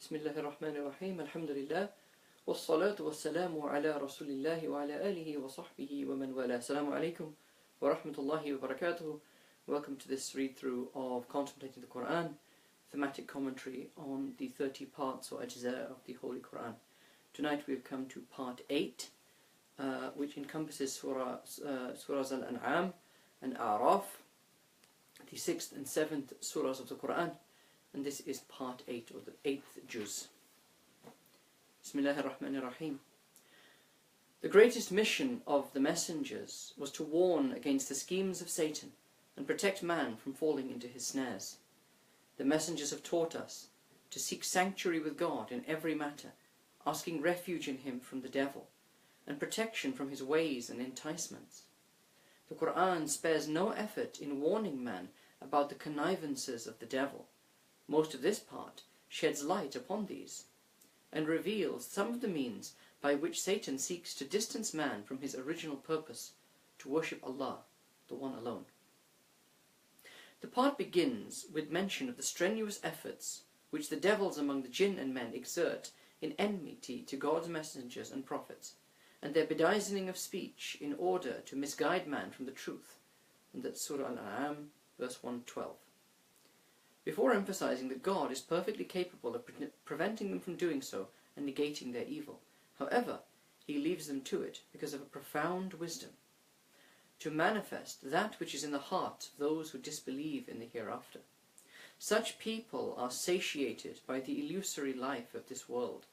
Bismillahir Rahmanir Rahim. Alhamdulillah. Wassalatu wassalamu ala Rasulillahi wa ala alihi wa sahbihi wa man wala. Assalamu alaikum wa rahmatullahi wa barakatuh. Welcome to this read-through of Contemplating the Quran, thematic commentary on the 30 parts or ajza of the Holy Quran. Tonight we have come to part 8, which encompasses surahs Al-An'am and A'raf, the 6th and 7th surahs of the Quran, and this is part 8, or the 8th juz. Bismillahir Rahmanir Rahim. The greatest mission of the messengers was to warn against the schemes of Satan and protect man from falling into his snares. The messengers have taught us to seek sanctuary with God in every matter, asking refuge in him from the devil, and protection from his ways and enticements. The Quran spares no effort in warning man about the connivances of the devil. Most of this part sheds light upon these, and reveals some of the means by which Satan seeks to distance man from his original purpose, to worship Allah, the one alone. The part begins with mention of the strenuous efforts which the devils among the jinn and men exert in enmity to God's messengers and prophets, and their bedizening of speech in order to misguide man from the truth, and that's Surah Al-An'am, verse 112. Before emphasizing that God is perfectly capable of preventing them from doing so and negating their evil, however, he leaves them to it because of a profound wisdom, to manifest that which is in the heart of those who disbelieve in the hereafter. Such people are satiated by the illusory life of this world.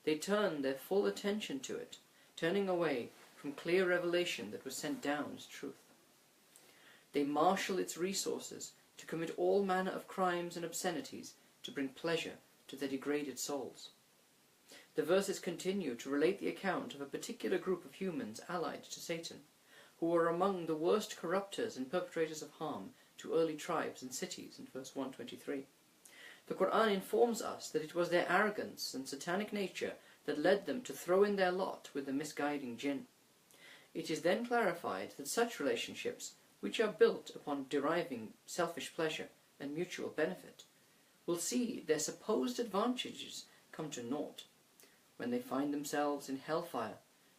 They turn their full attention to it, turning away from clear revelation that was sent down as truth. They marshal its resources to commit all manner of crimes and obscenities to bring pleasure to their degraded souls. The verses continue to relate the account of a particular group of humans allied to Satan, who were among the worst corrupters and perpetrators of harm to early tribes and cities in verse 123. The Quran informs us that it was their arrogance and satanic nature that led them to throw in their lot with the misguiding jinn. It is then clarified that such relationships, which are built upon deriving selfish pleasure and mutual benefit, will see their supposed advantages come to naught. When they find themselves in hellfire,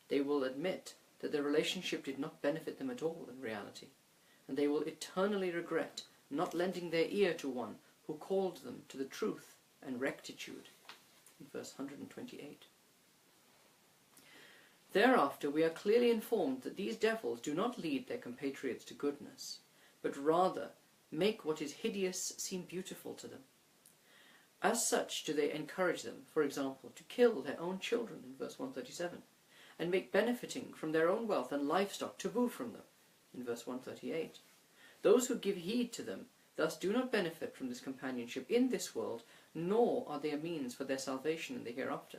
they will admit that their relationship did not benefit them at all in reality, and they will eternally regret not lending their ear to one who called them to the truth and rectitude, in verse 128. Thereafter we are clearly informed that these devils do not lead their compatriots to goodness, but rather make what is hideous seem beautiful to them. As such do they encourage them, for example, to kill their own children, in verse 137, and make benefiting from their own wealth and livestock taboo from them, in verse 138. Those who give heed to them thus do not benefit from this companionship in this world, nor are they a means for their salvation in the hereafter.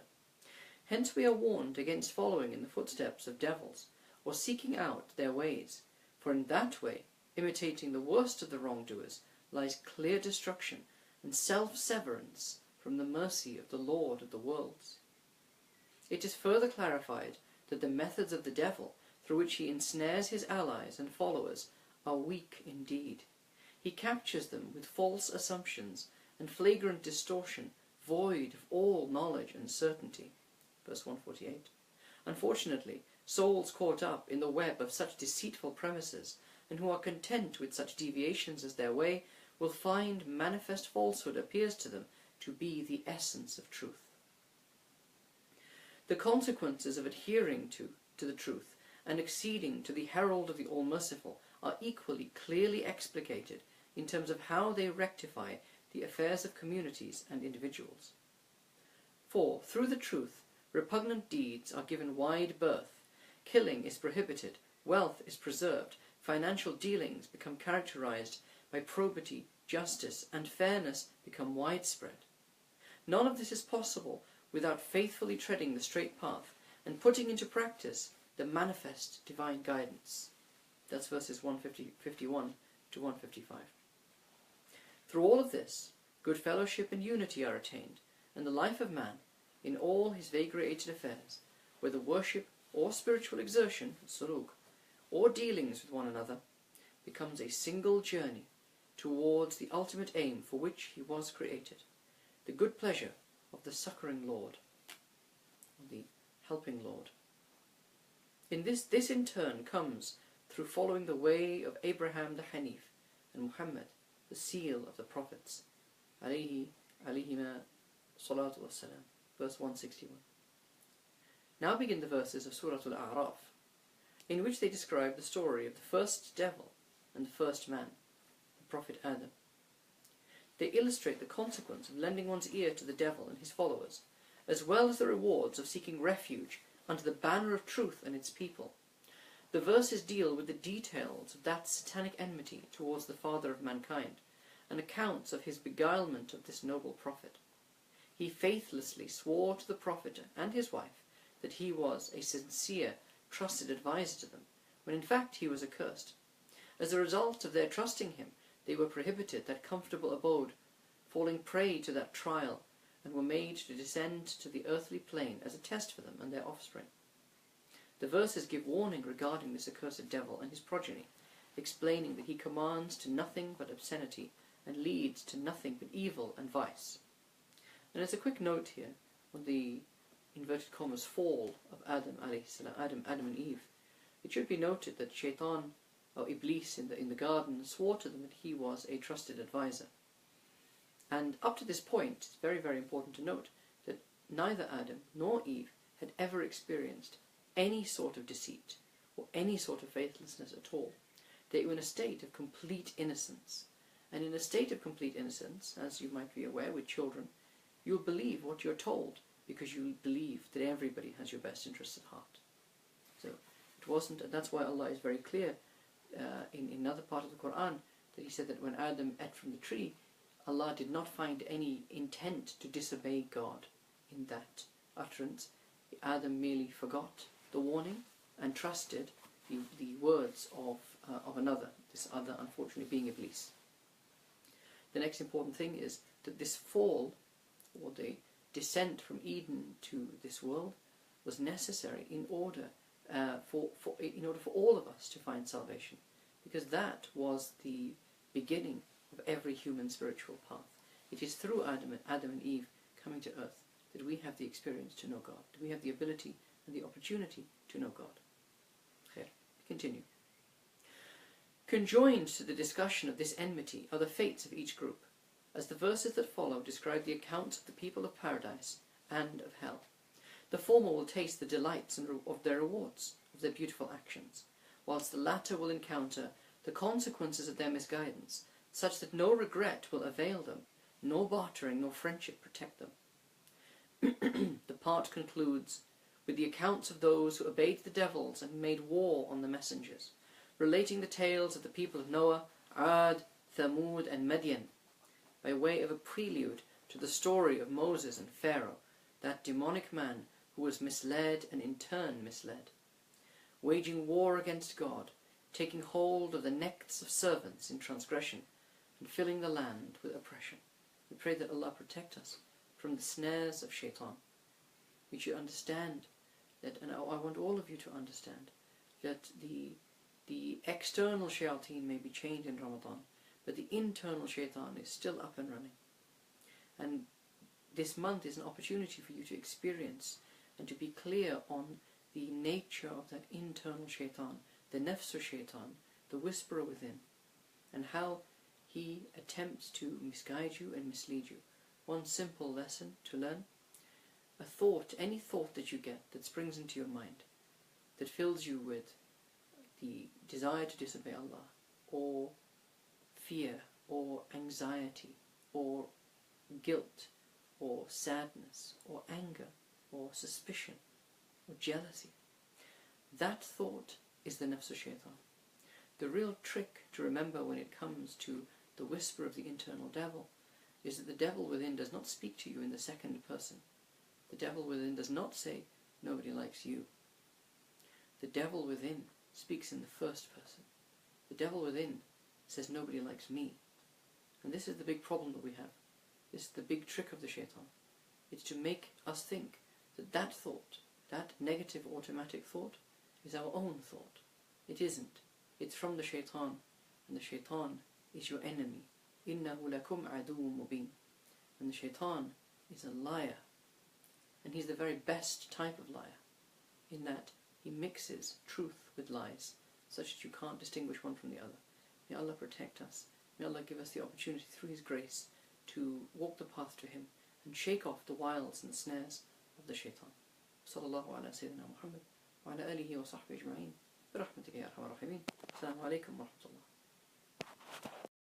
Hence we are warned against following in the footsteps of devils, or seeking out their ways, for in that way, imitating the worst of the wrongdoers, lies clear destruction and self-severance from the mercy of the Lord of the worlds. It is further clarified that the methods of the devil, through which he ensnares his allies and followers, are weak indeed. He captures them with false assumptions and flagrant distortion, void of all knowledge and certainty. Verse 148. Unfortunately, souls caught up in the web of such deceitful premises, and who are content with such deviations as their way, will find manifest falsehood appears to them to be the essence of truth. The consequences of adhering to the truth and acceding to the herald of the All-Merciful are equally clearly explicated in terms of how they rectify the affairs of communities and individuals. For, through the truth, repugnant deeds are given wide berth, killing is prohibited, wealth is preserved, financial dealings become characterized by probity, justice, and fairness become widespread. None of this is possible without faithfully treading the straight path and putting into practice the manifest divine guidance. That's verses 151 to 155. Through all of this, good fellowship and unity are attained, and the life of man, in all his variegated affairs, whether worship or spiritual exertion, suluk, or dealings with one another, becomes a single journey towards the ultimate aim for which he was created, the good pleasure of the succouring Lord, the helping Lord. This in turn comes through following the way of Abraham the Hanif and Muhammad, the seal of the prophets, alayhima salatu wassalam. Verse 161. Now begin the verses of Surah Al-A'raf, in which they describe the story of the first devil and the first man, the Prophet Adam. They illustrate the consequence of lending one's ear to the devil and his followers, as well as the rewards of seeking refuge under the banner of truth and its people. The verses deal with the details of that satanic enmity towards the father of mankind, and accounts of his beguilement of this noble prophet. He faithlessly swore to the prophet and his wife that he was a sincere, trusted advisor to them, when in fact he was accursed. As a result of their trusting him, they were prohibited that comfortable abode, falling prey to that trial, and were made to descend to the earthly plane as a test for them and their offspring. The verses give warning regarding this accursed devil and his progeny, explaining that he commands to nothing but obscenity and leads to nothing but evil and vice. And as a quick note here on the inverted commas fall of Adam and Eve, it should be noted that Shaitan, or Iblis in the garden, swore to them that he was a trusted advisor. And up to this point, it's very, very important to note that neither Adam nor Eve had ever experienced any sort of deceit or any sort of faithlessness at all. They were in a state of complete innocence. And in a state of complete innocence, as you might be aware with children, you'll believe what you're told because you believe that everybody has your best interests at heart. So it wasn't, and that's why Allah is very clear in another part of the Quran that He said that when Adam ate from the tree, Allah did not find any intent to disobey God in that utterance. Adam merely forgot the warning and trusted the words of another, this other unfortunately being Iblis. The next important thing is that this fall, or the descent from Eden to this world, was necessary in order for all of us to find salvation, because that was the beginning of every human spiritual path. It is through Adam and Eve coming to earth that we have the experience to know God, that we have the ability and the opportunity to know God. Okay, continue. Conjoined to the discussion of this enmity are the fates of each group, as the verses that follow describe the accounts of the people of paradise and of hell. The former will taste the delights of their rewards, of their beautiful actions, whilst the latter will encounter the consequences of their misguidance, such that no regret will avail them, nor bartering nor friendship protect them. The part concludes with the accounts of those who obeyed the devils and made war on the messengers, relating the tales of the people of Noah, Ad, Thamud and Midian, by way of a prelude to the story of Moses and Pharaoh, that demonic man who was misled and in turn misled, waging war against God, taking hold of the necks of servants in transgression, and filling the land with oppression. We pray that Allah protect us from the snares of Shaitan. We should understand that, and I want all of you to understand, that the external shayateen may be chained in Ramadan, but the internal shaitan is still up and running. And this month is an opportunity for you to experience and to be clear on the nature of that internal shaitan, the nafsu shaitan, the whisperer within, and how he attempts to misguide you and mislead you. One simple lesson to learn: a thought, any thought that you get that springs into your mind, that fills you with the desire to disobey Allah, or fear, or anxiety, or guilt, or sadness, or anger, or suspicion, or jealousy. That thought is the nafsu shaitan. The real trick to remember when it comes to the whisper of the internal devil is that the devil within does not speak to you in the second person. The devil within does not say, nobody likes you. The devil within speaks in the first person. The devil within says, nobody likes me. And this is the big problem that we have. This is the big trick of the shaitan. It's to make us think that that thought, that negative automatic thought, is our own thought. It isn't. It's from the shaitan, and the shaitan is your enemy. إِنَّهُ لَكُمْ عَدُوٌّ مُبِينٌ. And the shaitan is a liar And he's the very best type of liar, in that he mixes truth with lies, such that you can't distinguish one from the other. May Allah protect us. May Allah give us the opportunity through His grace to walk the path to Him and shake off the wiles and snares of the shaitan. Sallallahu ala Sayyidina Muhammad wa ala alihi wa sahbihi ajma'in. برحمتك يا أرحم الراحمين. السلام عليكم ورحمة الله.